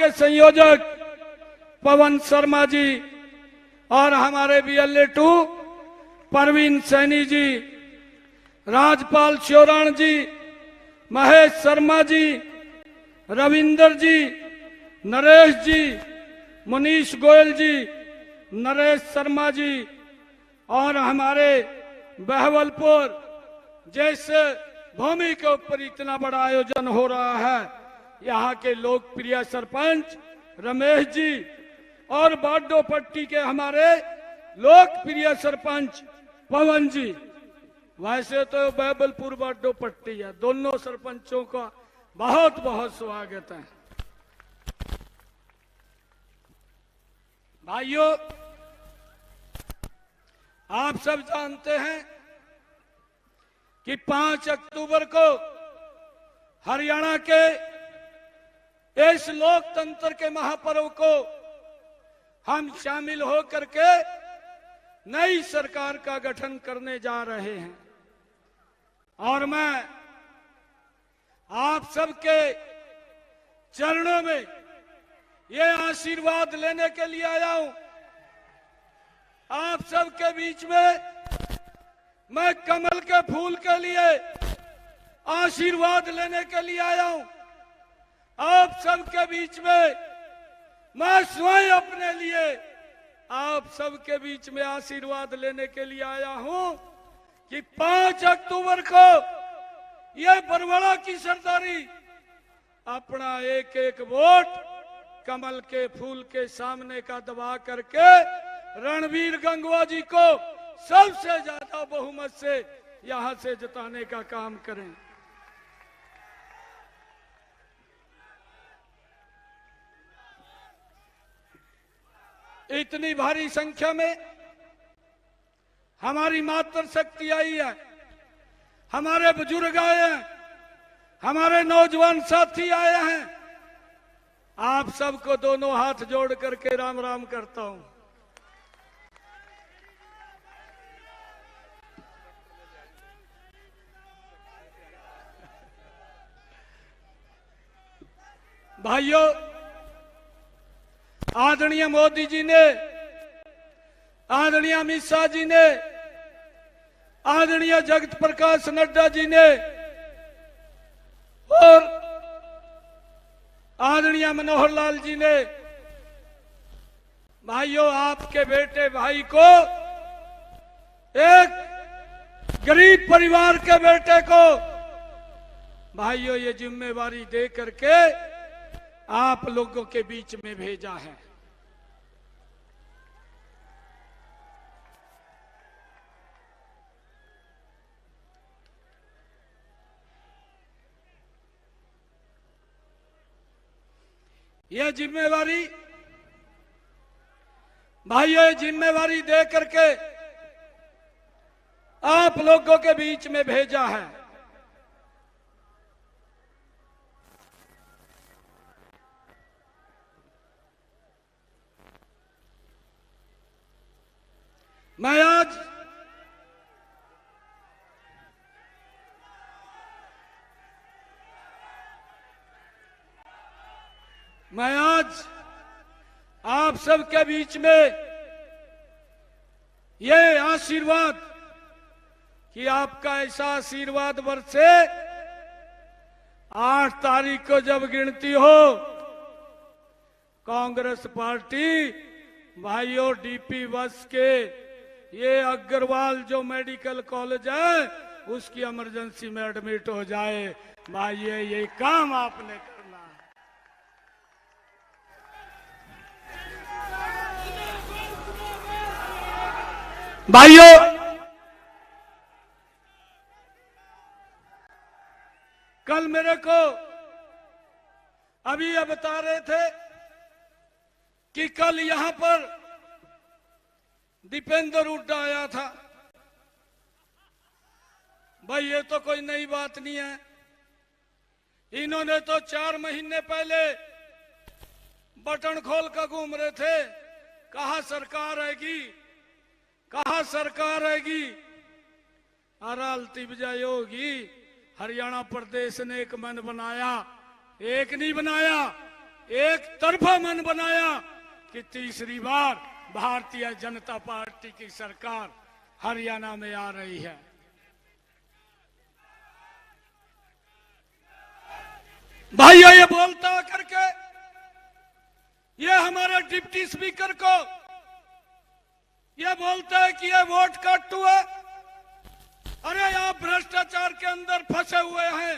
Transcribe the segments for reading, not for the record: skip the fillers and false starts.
के संयोजक पवन शर्मा जी और हमारे BLA 2 परवीन सैनी जी, राजपाल श्योराण जी, महेश शर्मा जी, रविंदर जी, नरेश जी, मनीष गोयल जी, नरेश शर्मा जी और हमारे बहवलपुर जैसे भूमि के ऊपर इतना बड़ा आयोजन हो रहा है, यहाँ के लोकप्रिय सरपंच रमेश जी और बाडो पट्टी के हमारे लोकप्रिय सरपंच पवन जी। वैसे तो बहवलपुर बाडो पट्टी है, दोनों सरपंचों का बहुत बहुत स्वागत है। भाइयों, आप सब जानते हैं कि 5 अक्टूबर को हरियाणा के इस लोकतंत्र के महापर्व को हम शामिल होकर के नई सरकार का गठन करने जा रहे हैं और मैं आप सबके चरणों में ये आशीर्वाद लेने के लिए आया हूं। आप सबके बीच में मैं कमल के फूल के लिए आशीर्वाद लेने के लिए आया हूं। आप सबके बीच में मैं स्वयं अपने लिए आप सबके बीच में आशीर्वाद लेने के लिए आया हूं कि 5 अक्टूबर को ये बरवाड़ा की सरदारी अपना एक एक वोट कमल के फूल के सामने का दबा करके रणवीर गंगवा जी को सबसे ज्यादा बहुमत से यहां से जिताने का काम करें। इतनी भारी संख्या में हमारी मातृशक्ति आई है, हमारे बुजुर्ग आए हैं, हमारे नौजवान साथी आए हैं। आप सबको दोनों हाथ जोड़ करके राम राम करता हूं। भाइयों, आदरणीय मोदी जी ने, आदरणीय अमित शाह जी ने, आदरणीय जगत प्रकाश नड्डा जी ने और आदरणीय मनोहर लाल जी ने, भाइयों, आपके बेटे भाई को, एक गरीब परिवार के बेटे को, भाइयों, ये जिम्मेवारी दे करके आप लोगों के बीच में भेजा है। ये जिम्मेवारी, भाइयों, ये जिम्मेवारी दे करके आप लोगों के बीच में भेजा है। मैं आज आप सबके बीच में ये आशीर्वाद कि आपका ऐसा आशीर्वाद बरसे, 8 तारीख को जब गिनती हो, कांग्रेस पार्टी भाइयों DP बस के ये अग्रवाल जो मेडिकल कॉलेज है उसकी इमरजेंसी में एडमिट हो जाए। भाई ये काम आपने करना है। भाइयों, कल मेरे को अभी ये बता रहे थे कि कल यहां पर दीपेंद्र हुड्डा आया था। भाई ये तो कोई नई बात नहीं है। इन्होंने तो 4 महीने पहले बटन खोल कर घूम रहे थे, कहा सरकार आएगी, कहा सरकार आएगी। अरालती बजाय होगी। हरियाणा प्रदेश ने एक मन बनाया, एक नहीं बनाया, एक तरफा मन बनाया कि तीसरी बार भारतीय जनता पार्टी की सरकार हरियाणा में आ रही है। भाइयों, ये बोलता करके ये हमारे डिप्टी स्पीकर को ये बोलता है कि ये वोट काटू है। अरे आप भ्रष्टाचार के अंदर फंसे हुए हैं,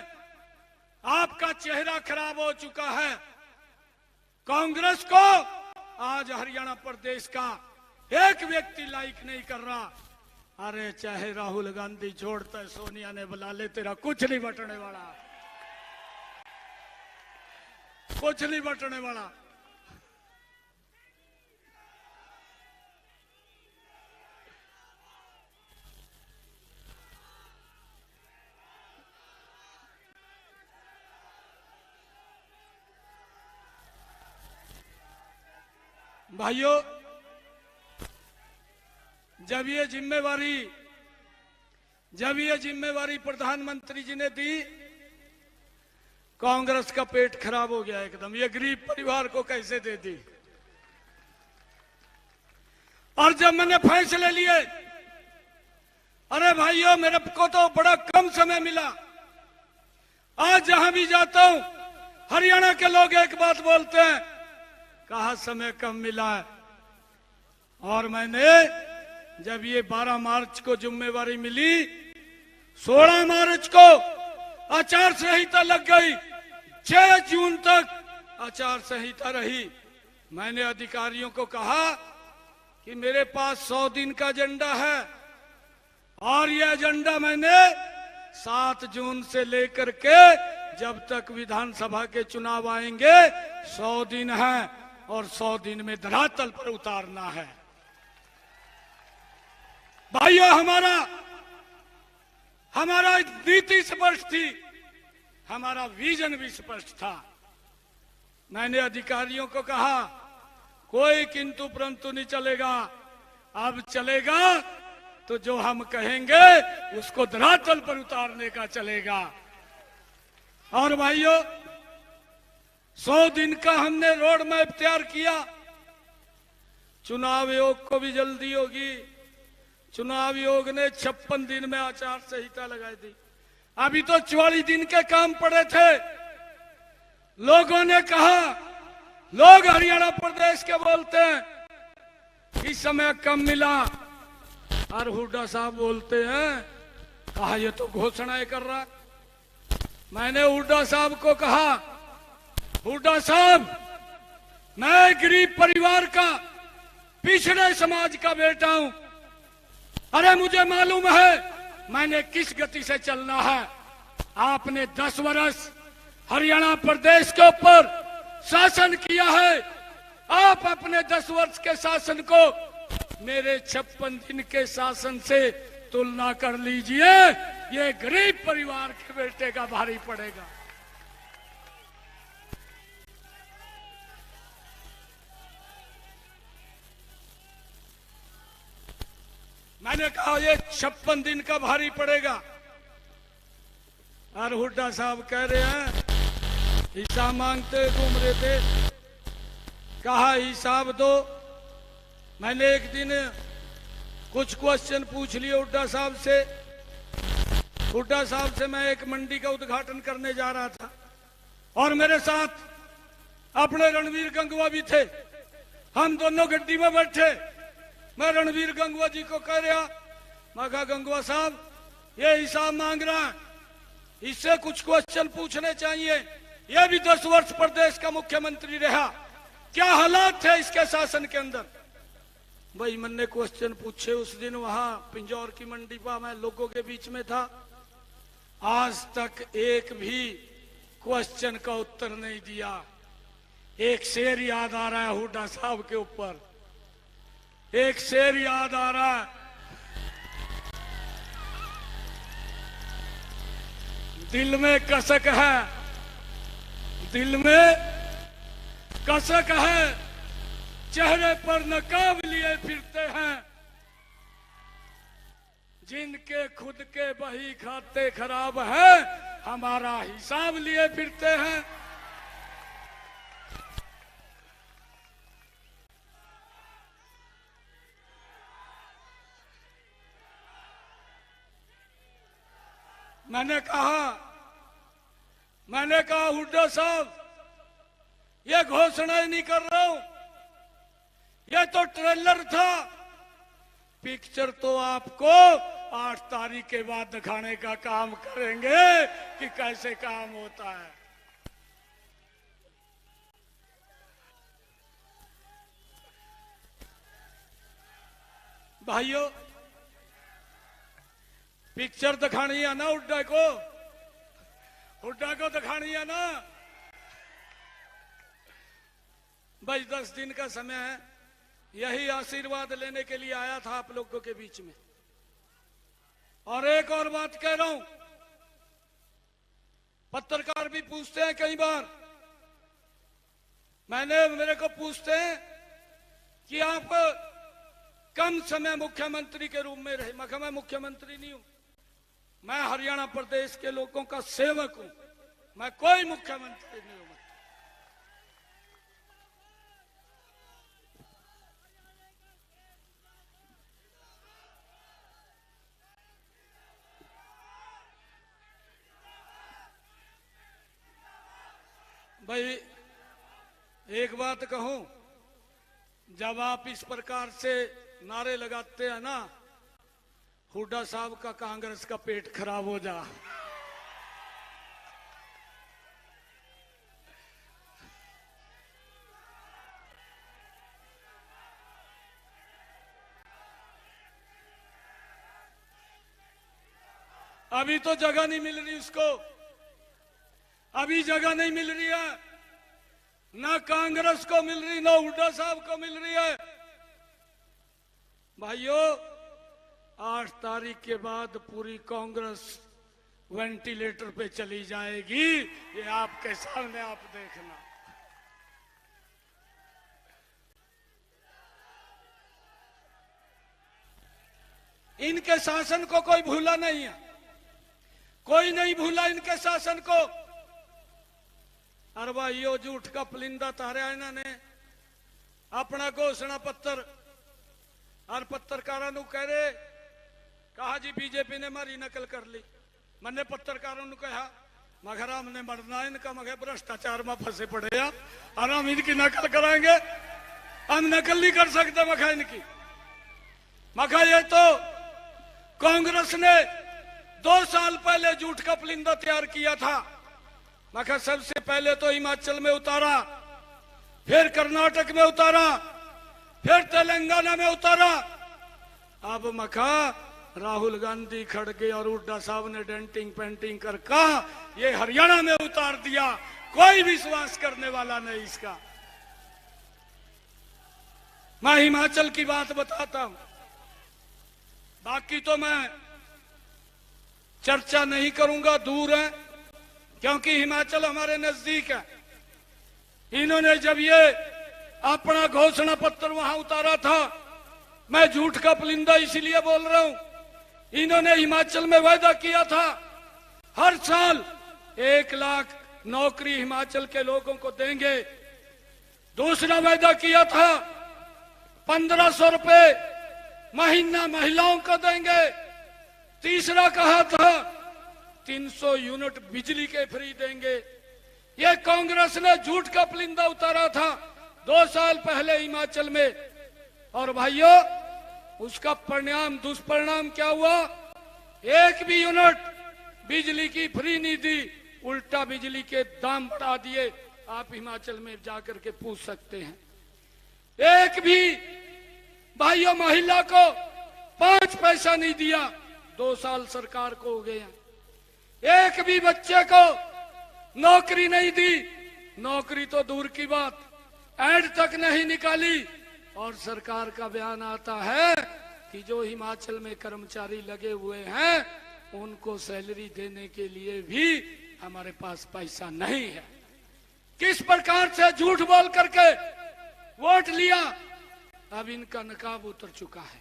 आपका चेहरा खराब हो चुका है। कांग्रेस को आज हरियाणा प्रदेश का एक व्यक्ति लाइक नहीं कर रहा। अरे चाहे राहुल गांधी छोड़ता है, सोनिया ने बुला ले, तेरा कुछ नहीं बटने वाला, कुछ नहीं बटने वाला। भाइयों, जब ये जिम्मेवारी प्रधानमंत्री जी ने दी, कांग्रेस का पेट खराब हो गया एकदम। ये गरीब परिवार को कैसे दे दी। और जब मैंने फैसले लिए, अरे भाइयों मेरे को तो बड़ा कम समय मिला। आज जहां भी जाता हूं हरियाणा के लोग एक बात बोलते हैं, कहा समय कम मिला है। और मैंने जब ये 12 मार्च को जिम्मेवारी मिली, 16 मार्च को आचार संहिता लग गई, 6 जून तक आचार संहिता रही। मैंने अधिकारियों को कहा कि मेरे पास 100 दिन का एजेंडा है और ये एजेंडा मैंने 7 जून से लेकर के जब तक विधानसभा के चुनाव आएंगे 100 दिन है और 100 दिन में धरातल पर उतारना है। भाइयों, हमारा नीति स्पष्ट थी, हमारा विजन भी स्पष्ट था। मैंने अधिकारियों को कहा कोई किंतु परंतु नहीं चलेगा, अब चलेगा तो जो हम कहेंगे उसको धरातल पर उतारने का चलेगा। और भाइयों, 100 दिन का हमने रोड मैप तैयार किया। चुनाव आयोग को भी जल्दी होगी। चुनाव आयोग ने 56 दिन में आचार संहिता लगाई थी। अभी तो 44 दिन के काम पड़े थे। लोगों ने कहा, लोग हरियाणा प्रदेश के बोलते हैं इस समय कम मिला, और हुड्डा साहब बोलते हैं कहा ये तो घोषणाएं कर रहा। मैंने हुड्डा साहब को कहा, हुड्डा साहब मैं गरीब परिवार का, पिछड़े समाज का बेटा हूं। अरे मुझे मालूम है मैंने किस गति से चलना है। आपने 10 वर्ष हरियाणा प्रदेश के ऊपर शासन किया है। आप अपने 10 वर्ष के शासन को मेरे 56 दिन के शासन से तुलना कर लीजिए, ये गरीब परिवार के बेटे का भारी पड़ेगा। मैंने कहा ये 56 दिन का भारी पड़ेगा। और हुड्डा साहब कह रहे हैं हिसाब मांगते घूम रहे थे। कहा हिसाब दो। मैंने एक दिन कुछ क्वेश्चन पूछ लिए हुड्डा साहब से। हुड्डा साहब से मैं एक मंडी का उद्घाटन करने जा रहा था और मेरे साथ अपने रणवीर गंगवा भी थे। हम दोनों गड्डी में बैठे। मैं रणवीर गंगवा जी को कह रहा, मैं कहा गंगवा साहब ये हिसाब मांग रहा है, इससे कुछ क्वेश्चन पूछने चाहिए। यह भी 10 वर्ष प्रदेश का मुख्यमंत्री रहा, क्या हालात थे इसके शासन के अंदर। भाई मैंने क्वेश्चन पूछे। उस दिन वहां पिंजौर की मंडी पर मैं लोगों के बीच में था। आज तक एक भी क्वेश्चन का उत्तर नहीं दिया। एक शेर याद आ रहा है हुड्डा साहब के ऊपर, एक शेर याद आ रहा है। दिल में कसक है, दिल में कसक है, चेहरे पर नकाब लिए फिरते हैं। जिनके खुद के बही खाते खराब है, हमारा हिसाब लिए फिरते हैं। मैंने कहा हुड्डा साहब, ये घोषणा ही नहीं कर रहा हूं, ये तो ट्रेलर था। पिक्चर तो आपको 8 तारीख के बाद दिखाने का काम करेंगे कि कैसे काम होता है। भाइयों, पिक्चर दिखानी है ना हुड्डा को दिखानी है ना। बस 10 दिन का समय है, यही आशीर्वाद लेने के लिए आया था आप लोगों के बीच में। और एक और बात कह रहा हूं, पत्रकार भी पूछते हैं कई बार, मेरे को पूछते हैं कि आप कम समय मुख्यमंत्री के रूप में रहे। मैं मुख्यमंत्री नहीं हूं, मैं हरियाणा प्रदेश के लोगों का सेवक हूं, मैं कोई मुख्यमंत्री नहीं हूं। भाई एक बात कहूं, जब आप इस प्रकार से नारे लगाते हैं ना, हुड्डा साहब का कांग्रेस का पेट खराब हो जा। अभी तो जगह नहीं मिल रही उसको, अभी जगह नहीं मिल रही है, ना कांग्रेस को मिल रही, ना हुड्डा साहब को मिल रही है। भाइयों, 8 तारीख के बाद पूरी कांग्रेस वेंटिलेटर पे चली जाएगी, ये आपके सामने आप देखना। इनके शासन को कोई भूला नहीं है, कोई नहीं भूला इनके शासन को। अरे भाइयों, झूठ का पुलिंदा तारा इन्होंने अपना घोषणा पत्र और पत्रकारों को कह रहे, कहा जी बीजेपी ने हमारी नकल कर ली। मैंने पत्रकारों ने कहा, मगर हमने मरना इनका, मगर भ्रष्टाचार में फंसे पड़े हैं और हम इनकी नकल कराएंगे। हम नकल नहीं कर सकते मखा इनकी। मखा ये तो कांग्रेस ने 2 साल पहले झूठ का पुलिंदा तैयार किया था। मखा सबसे पहले तो हिमाचल में उतारा, फिर कर्नाटक में उतारा, फिर तेलंगाना में उतारा। अब मखा राहुल गांधी खड़गे और हुड्डा साहब ने डेंटिंग पेंटिंग कर कहा ये हरियाणा में उतार दिया। कोई विश्वास करने वाला नहीं इसका। मैं हिमाचल की बात बताता हूं, बाकी तो मैं चर्चा नहीं करूंगा, दूर है, क्योंकि हिमाचल हमारे नजदीक है। इन्होंने जब ये अपना घोषणा पत्र वहां उतारा था, मैं झूठ का पुलिंदा इसीलिए बोल रहा हूं, इन्होंने हिमाचल में वायदा किया था हर साल 1 लाख नौकरी हिमाचल के लोगों को देंगे। दूसरा वायदा किया था 1500 रुपए महीना महिलाओं को देंगे। तीसरा कहा था 300 यूनिट बिजली के फ्री देंगे। ये कांग्रेस ने झूठ का पुलिंदा उतारा था 2 साल पहले हिमाचल में। और भाइयों, उसका परिणाम, दुष्परिणाम क्या हुआ? 1 भी यूनिट बिजली की फ्री नहीं दी, उल्टा बिजली के दाम बढ़ा दिए। आप हिमाचल में जाकर के पूछ सकते हैं। 1 भी भाइयों महिला को 5 पैसा नहीं दिया, 2 साल सरकार को हो गए हैं। 1 भी बच्चे को नौकरी नहीं दी, नौकरी तो दूर की बात, ऐड तक नहीं निकाली। और सरकार का बयान आता है कि जो हिमाचल में कर्मचारी लगे हुए हैं उनको सैलरी देने के लिए भी हमारे पास पैसा नहीं है। किस प्रकार से झूठ बोल करके वोट लिया। अब इनका नकाब उतर चुका है,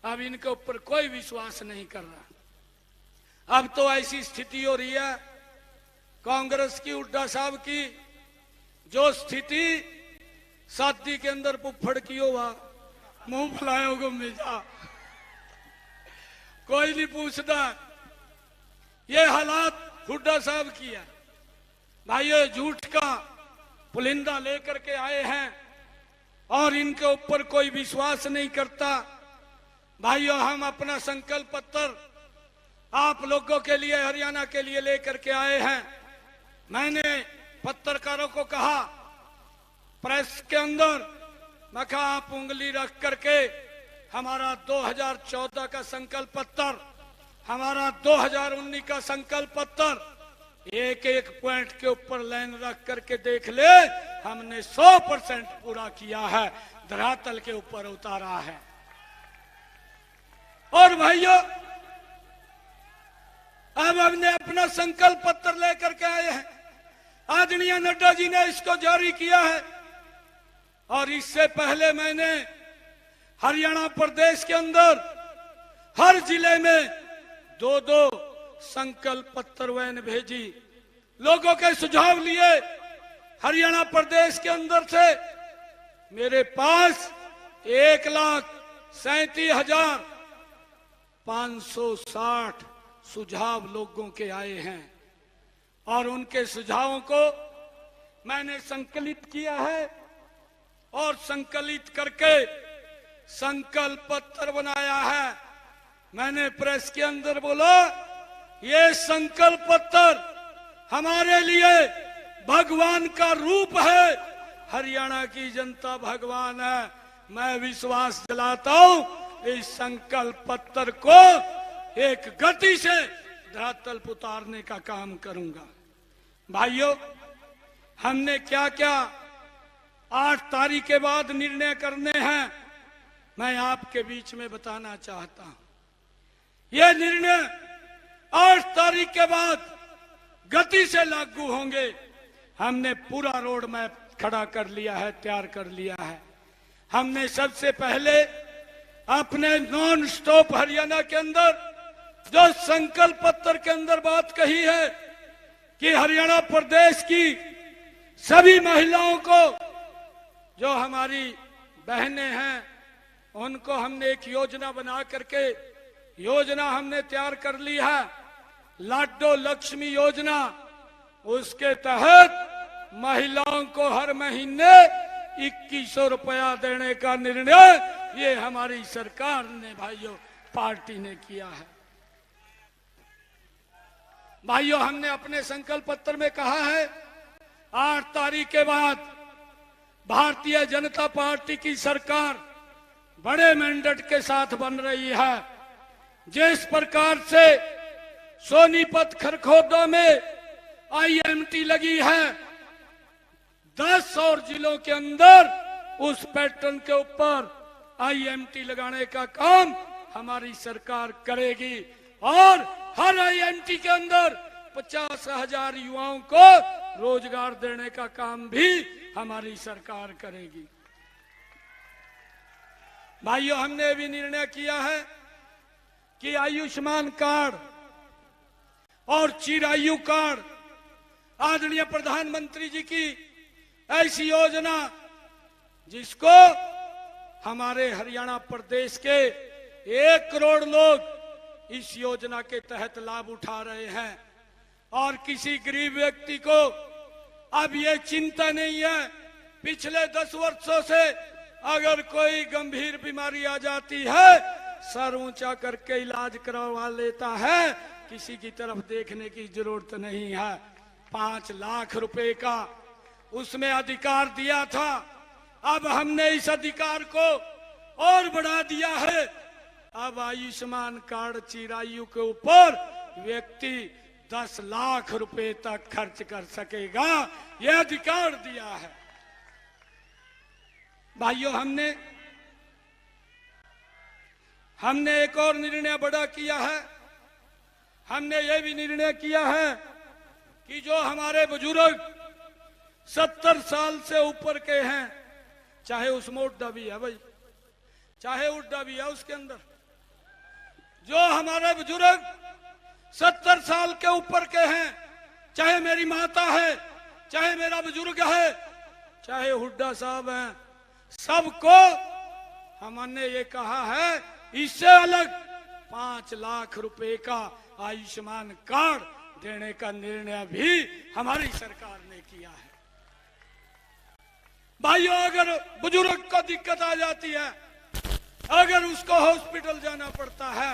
अब इनके ऊपर कोई विश्वास नहीं कर रहा। अब तो ऐसी स्थिति हो रही है कांग्रेस की, हुड्डा साहब की, जो स्थिति शादी के अंदर पुफड़ की हो वहा मुंह फुलाओगे में जा, कोई नहीं पूछता। ये हालात हुड्डा साहब की है। भाइयों, झूठ का पुलिंदा लेकर के आए हैं और इनके ऊपर कोई विश्वास नहीं करता। भाइयों, हम अपना संकल्प पत्र आप लोगों के लिए, हरियाणा के लिए लेकर के आए हैं। मैंने पत्रकारों को कहा प्रेस के अंदर, मैं कहा आप उंगली रख करके हमारा 2014 का संकल्प पत्र, हमारा 2019 का संकल्प पत्र एक एक पॉइंट के ऊपर लाइन रख करके देख ले, हमने 100% पूरा किया है, धरातल के ऊपर उतारा है। और भाइयों, अब हमने अपना संकल्प पत्र लेकर के आए हैं। आदरणीय नड्डा जी ने इसको जारी किया है और इससे पहले मैंने हरियाणा प्रदेश के अंदर हर जिले में 2-2 संकल्प पत्र वैन भेजी, लोगों के सुझाव लिए। हरियाणा प्रदेश के अंदर से मेरे पास 1,37,560 सुझाव लोगों के आए हैं और उनके सुझावों को मैंने संकलित किया है और संकलित करके संकल्प पत्र बनाया है। मैंने प्रेस के अंदर बोला, ये संकल्प पत्र हमारे लिए भगवान का रूप है। हरियाणा की जनता भगवान है। मैं विश्वास दिलाता हूं इस संकल्प पत्र को एक गति से धरातल पर उतारने का काम करूंगा। भाइयों, हमने क्या क्या 8 तारीख के बाद निर्णय करने हैं, मैं आपके बीच में बताना चाहता हूं। यह निर्णय 8 तारीख के बाद गति से लागू होंगे। हमने पूरा रोड मैप खड़ा कर लिया है, तैयार कर लिया है। हमने सबसे पहले अपने नॉन स्टॉप हरियाणा के अंदर जो संकल्प पत्र के अंदर बात कही है कि हरियाणा प्रदेश की सभी महिलाओं को, जो हमारी बहनें हैं, उनको हमने एक योजना बना करके योजना हमने तैयार कर ली है, लाडो लक्ष्मी योजना। उसके तहत महिलाओं को हर महीने 2100 रुपया देने का निर्णय ये हमारी सरकार ने, भाइयों, पार्टी ने किया है। भाइयों, हमने अपने संकल्प पत्र में कहा है 8 तारीख के बाद भारतीय जनता पार्टी की सरकार बड़े मैंडेट के साथ बन रही है। जिस प्रकार से सोनीपत खरखोदा में आईएमटी लगी है, 10 और जिलों के अंदर उस पैटर्न के ऊपर आईएमटी लगाने का काम हमारी सरकार करेगी और हर आईएमटी के अंदर 50,000 युवाओं को रोजगार देने का काम भी हमारी सरकार करेगी। भाइयों, हमने भी निर्णय किया है कि आयुष्मान कार्ड और चिरायु कार्ड, आदरणीय प्रधानमंत्री जी की ऐसी योजना जिसको हमारे हरियाणा प्रदेश के 1 करोड़ लोग इस योजना के तहत लाभ उठा रहे हैं और किसी गरीब व्यक्ति को अब ये चिंता नहीं है। पिछले 10 वर्षों से अगर कोई गंभीर बीमारी आ जाती है, सर ऊंचा करके इलाज करवा लेता है, किसी की तरफ देखने की जरूरत नहीं है। 5 लाख रुपए का उसमें अधिकार दिया था, अब हमने इस अधिकार को और बढ़ा दिया है। अब आयुष्मान कार्ड चिरायु के ऊपर व्यक्ति 10 लाख रुपए तक खर्च कर सकेगा, यह अधिकार दिया है। भाइयों, हमने एक और निर्णय बड़ा किया है। हमने यह भी निर्णय किया है कि जो हमारे बुजुर्ग 70 साल से ऊपर के हैं, चाहे उसमें उड्डा भी है भाई, चाहे उड्डा भी है उसके अंदर, जो हमारे बुजुर्ग 70 साल के ऊपर के हैं, चाहे मेरी माता है, चाहे मेरा बुजुर्ग है, चाहे हुड्डा साहब हैं, सबको हमने ये कहा है इससे अलग 5 लाख रुपए का आयुष्मान कार्ड देने का निर्णय भी हमारी सरकार ने किया है। भाइयों, अगर बुजुर्ग को दिक्कत आ जाती है, अगर उसको हॉस्पिटल जाना पड़ता है,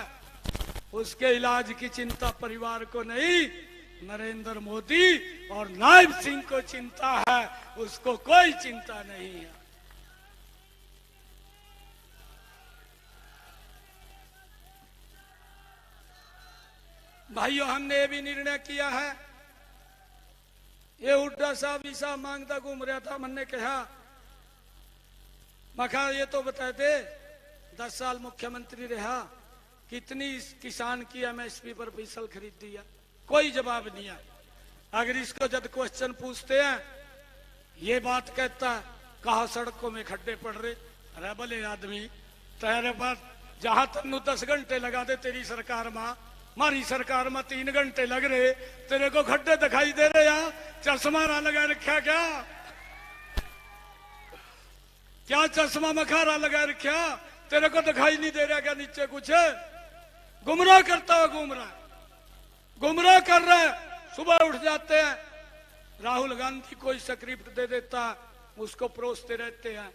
उसके इलाज की चिंता परिवार को नहीं, नरेंद्र मोदी और नायब सिंह को चिंता है, उसको कोई चिंता नहीं है। भाइयों, हमने ये भी निर्णय किया है, ये हुड्डा साहब हिसाब मांगता घूम रहा था, मैंने कहा मखा ये तो बताते 10 साल मुख्यमंत्री रहा, कितनी किसान की एमएसपी पर फसल खरीद दिया, कोई जवाब नहीं है। अगर इसको जब क्वेश्चन पूछते हैं, ये बात कहता है कहा सड़कों में खड्डे पड़ रहे। अरे भले आदमी, तेरे पास जहां तन्नू 10 घंटे लगा दे तेरी सरकार में, हमारी सरकार में 3 घंटे लग रहे, तेरे को खड्डे दिखाई दे रहे? यहाँ चश्मा लगा रखा क्या चश्मा मखारा लगा रखा? तेरे को दिखाई नहीं दे रहा क्या नीचे कुछ? गुमराह करता हुआ गुमराह कर रहा है। सुबह उठ जाते हैं, राहुल गांधी कोई स्क्रिप्ट दे देता, उसको परोसते रहते हैं।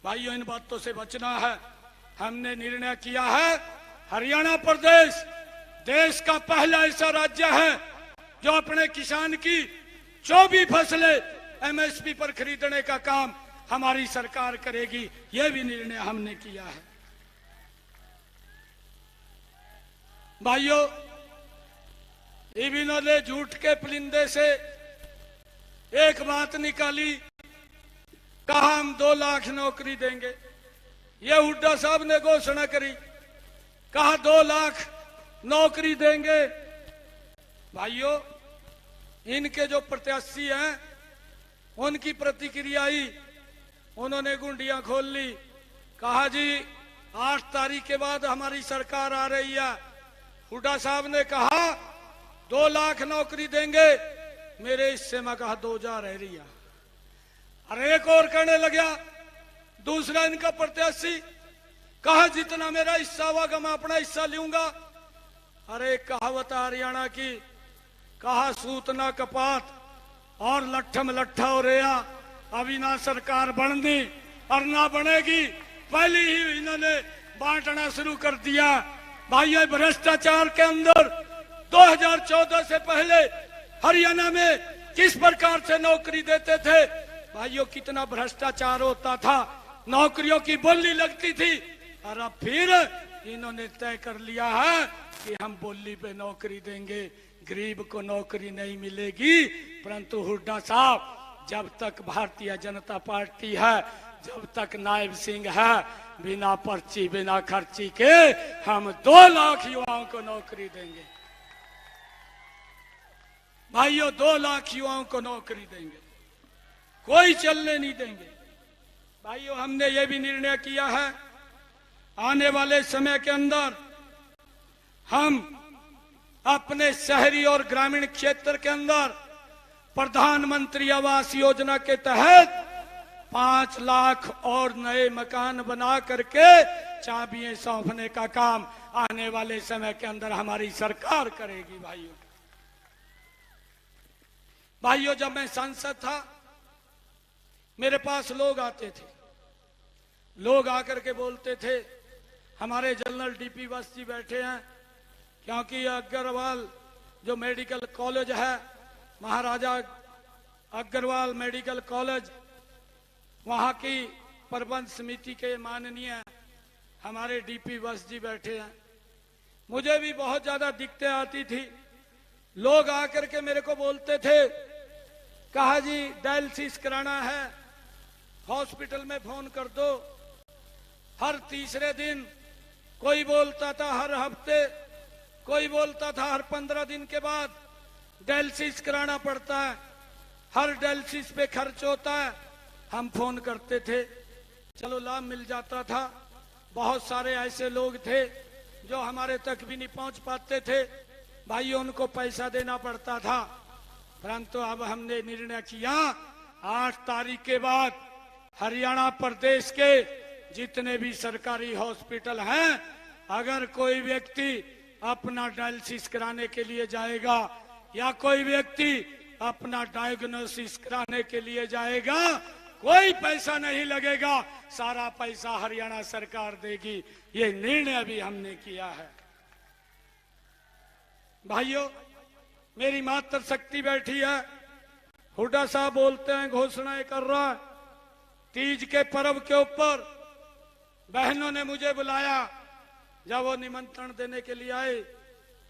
भाइयों, इन बातों से बचना है। हमने निर्णय किया है, हरियाणा प्रदेश देश का पहला ऐसा राज्य है जो अपने किसान की जो भी फसलें एमएसपी पर खरीदने का काम हमारी सरकार करेगी। यह भी निर्णय हमने किया है। भाइयों, इन्होंने ने झूठ के पुलिंदे से एक बात निकाली, कहा हम 2 लाख नौकरी देंगे। ये हुड्डा साहब ने घोषणा करी, कहा 2 लाख नौकरी देंगे। भाइयों, इनके जो प्रत्याशी हैं उनकी प्रतिक्रिया आई, उन्होंने गुंडियां खोल ली, कहा जी 8 तारीख के बाद हमारी सरकार आ रही है। हुड्डा साहब ने कहा 2 लाख नौकरी देंगे, मेरे हिस्से में कहा 2000 रह रही है। अरे एक और कहने लगा, दूसरा इनका प्रत्याशी कहा जितना मेरा हिस्सा होगा मैं अपना हिस्सा लूंगा। अरे कहावत हरियाणा की, कहा सूत ना कपात और लट्ठम लट्ठा हो रहा। अभी ना सरकार बननी और ना बनेगी, पहले ही इन्होंने बांटना शुरू कर दिया। भाइयों, भ्रष्टाचार के अंदर 2014 से पहले हरियाणा में किस प्रकार से नौकरी देते थे? भाइयों, कितना भ्रष्टाचार होता था, नौकरियों की बोली लगती थी। और अब फिर इन्होंने तय कर लिया है कि हम बोली पे नौकरी देंगे, गरीब को नौकरी नहीं मिलेगी। परंतु हुड्डा साहब, जब तक भारतीय जनता पार्टी है, जब तक नायब सिंह है, बिना पर्ची बिना खर्ची के हम 2 लाख युवाओं को नौकरी देंगे। भाइयों, 2 लाख युवाओं को नौकरी देंगे, कोई चलने नहीं देंगे। भाइयों, हमने ये भी निर्णय किया है, आने वाले समय के अंदर हम अपने शहरी और ग्रामीण क्षेत्र के अंदर प्रधानमंत्री आवास योजना के तहत 5 लाख और नए मकान बना करके चाबियां सौंपने का काम आने वाले समय के अंदर हमारी सरकार करेगी। भाइयों, जब मैं सांसद था, मेरे पास लोग आते थे, लोग आकर के बोलते थे, हमारे जनरल डीपी बस जी बैठे हैं, क्योंकि अग्रवाल जो मेडिकल कॉलेज है, महाराजा अग्रवाल मेडिकल कॉलेज, वहां की प्रबंध समिति के माननीय हमारे डीपी बस जी बैठे हैं। मुझे भी बहुत ज्यादा दिक्कतें आती थी। लोग आकर के मेरे को बोलते थे, कहा जी डायलिसिस कराना है, हॉस्पिटल में फोन कर दो। हर तीसरे दिन कोई बोलता था हर हफ्ते, कोई बोलता था हर 15 दिन के बाद डायलिसिस कराना पड़ता है, हर डायलिसिस पे खर्च होता है। हम फोन करते थे, चलो लाभ मिल जाता था। बहुत सारे ऐसे लोग थे जो हमारे तक भी नहीं पहुंच पाते थे, भाइयों उनको पैसा देना पड़ता था। परंतु अब हमने निर्णय किया, 8 तारीख के बाद हरियाणा प्रदेश के जितने भी सरकारी हॉस्पिटल हैं, अगर कोई व्यक्ति अपना डायलिसिस कराने के लिए जाएगा या कोई व्यक्ति अपना डायग्नोसिस कराने के लिए जाएगा, कोई पैसा नहीं लगेगा, सारा पैसा हरियाणा सरकार देगी। ये निर्णय भी हमने किया है। भाइयों, मेरी मातृशक्ति बैठी है, हुड्डा साहब बोलते हैं, घोषणाएं कर रहा है। तीज के पर्व के ऊपर बहनों ने मुझे बुलाया। जब वो निमंत्रण देने के लिए आए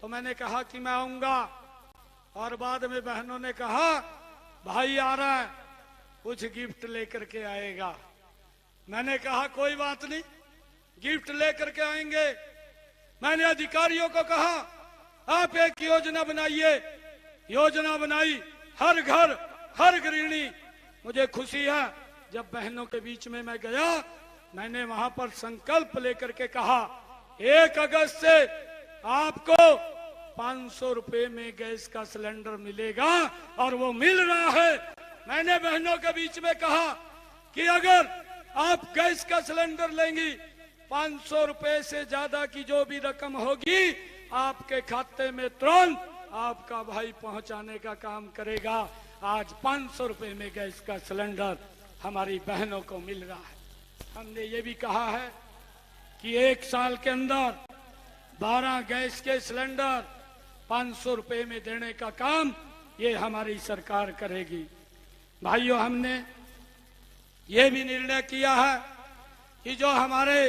तो मैंने कहा कि मैं आऊंगा, और बाद में बहनों ने कहा भाई आ रहा है, कुछ गिफ्ट लेकर के आएगा। मैंने कहा कोई बात नहीं, गिफ्ट लेकर के आएंगे। मैंने अधिकारियों को कहा आप एक योजना बनाइए। योजना बनाई, हर घर हर गृहिणी। मुझे खुशी है, जब बहनों के बीच में मैं गया, मैंने वहां पर संकल्प लेकर के कहा 1 अगस्त से आपको 500 रुपए में गैस का सिलेंडर मिलेगा, और वो मिल रहा है। मैंने बहनों के बीच में कहा कि अगर आप गैस का सिलेंडर लेंगी, 500 रुपए से ज्यादा की जो भी रकम होगी आपके खाते में तुरंत आपका भाई पहुंचाने का काम करेगा। आज 500 रुपए में गैस का सिलेंडर हमारी बहनों को मिल रहा है। हमने ये भी कहा है कि 1 साल के अंदर 12 गैस के सिलेंडर 500 रुपए में देने का काम ये हमारी सरकार करेगी। भाइयों, हमने ये भी निर्णय किया है कि जो हमारे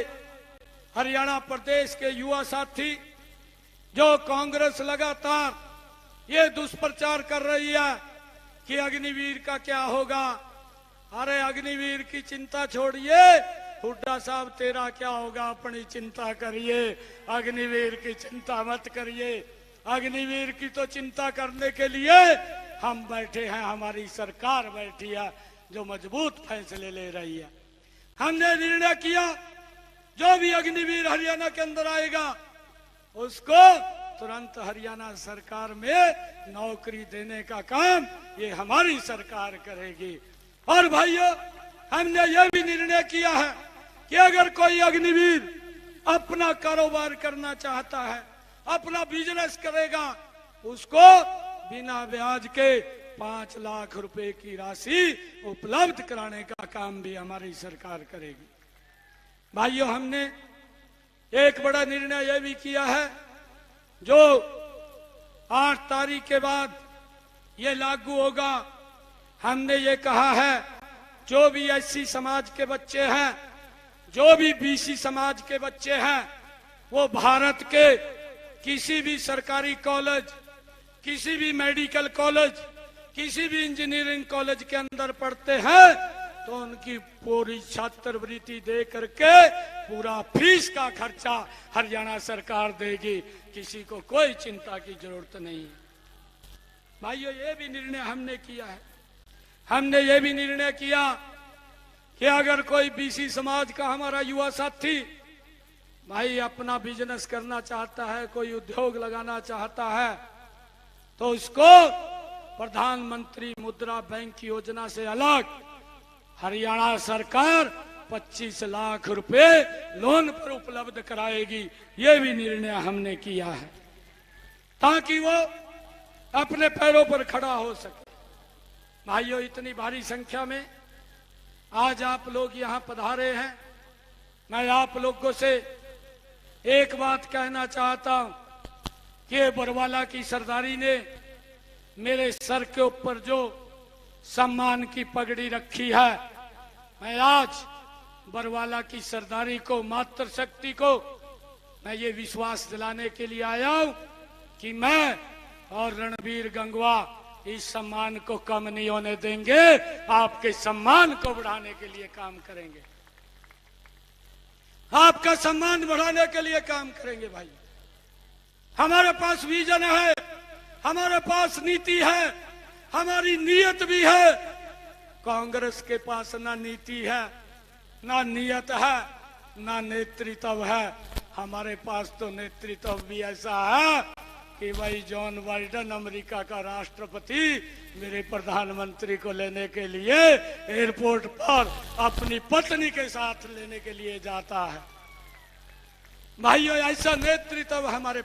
हरियाणा प्रदेश के युवा साथी, जो कांग्रेस लगातार ये दुष्प्रचार कर रही है कि अग्निवीर का क्या होगा, अरे अग्निवीर की चिंता छोड़िए, हुड्डा साहब तेरा क्या होगा, अपनी चिंता करिए, अग्निवीर की चिंता मत करिए। अग्निवीर की तो चिंता करने के लिए हम बैठे हैं, हमारी सरकार बैठी है जो मजबूत फैसले ले रही है। हमने निर्णय किया जो भी अग्निवीर हरियाणा के अंदर आएगा उसको तुरंत हरियाणा सरकार में नौकरी देने का काम ये हमारी सरकार करेगी। और भाइयों, हमने ये भी निर्णय किया है कि अगर कोई अग्निवीर अपना कारोबार करना चाहता है, अपना बिजनेस करेगा, उसको बिना ब्याज के 5 लाख रुपए की राशि उपलब्ध कराने का काम भी हमारी सरकार करेगी। भाइयों, हमने एक बड़ा निर्णय यह भी किया है, जो 8 तारीख के बाद ये लागू होगा। हमने ये कहा है जो भी एससी समाज के बच्चे हैं, जो भी बीसी समाज के बच्चे हैं, वो भारत के किसी भी सरकारी कॉलेज, किसी भी मेडिकल कॉलेज, किसी भी इंजीनियरिंग कॉलेज के अंदर पढ़ते हैं तो उनकी पूरी छात्रवृत्ति दे करके पूरा फीस का खर्चा हरियाणा सरकार देगी। किसी को कोई चिंता की जरूरत नहीं है। भाइयों, ये भी निर्णय हमने किया है। हमने ये भी निर्णय किया कि अगर कोई बीसी समाज का हमारा युवा साथी भाई अपना बिजनेस करना चाहता है, कोई उद्योग लगाना चाहता है, तो उसको प्रधानमंत्री मुद्रा बैंक योजना से अलग हरियाणा सरकार 25 लाख रुपए लोन पर उपलब्ध कराएगी। ये भी निर्णय हमने किया है ताकि वो अपने पैरों पर खड़ा हो सके। भाइयों, इतनी भारी संख्या में आज आप लोग यहाँ पधारे हैं। मैं आप लोगों से एक बात कहना चाहता हूं कि बरवाला की सरदारी ने मेरे सर के ऊपर जो सम्मान की पगड़ी रखी है, मैं आज बरवाला की सरदारी को, मातृशक्ति को मैं ये विश्वास दिलाने के लिए आया हूं कि मैं और रणबीर गंगवा इस सम्मान को कम नहीं होने देंगे, आपके सम्मान को बढ़ाने के लिए काम करेंगे, आपका सम्मान बढ़ाने के लिए काम करेंगे। भाई, हमारे पास विजन है, हमारे पास नीति है, हमारी नीयत भी है। कांग्रेस के पास ना नीति है, ना नीयत है, ना नेतृत्व है। हमारे पास तो नेतृत्व भी ऐसा है कि भाई जॉन बाइडेन अमेरिका का राष्ट्रपति मेरे प्रधानमंत्री को लेने के लिए एयरपोर्ट पर अपनी पत्नी के साथ लेने के लिए जाता है। भाइयों, ऐसा नेतृत्व हमारे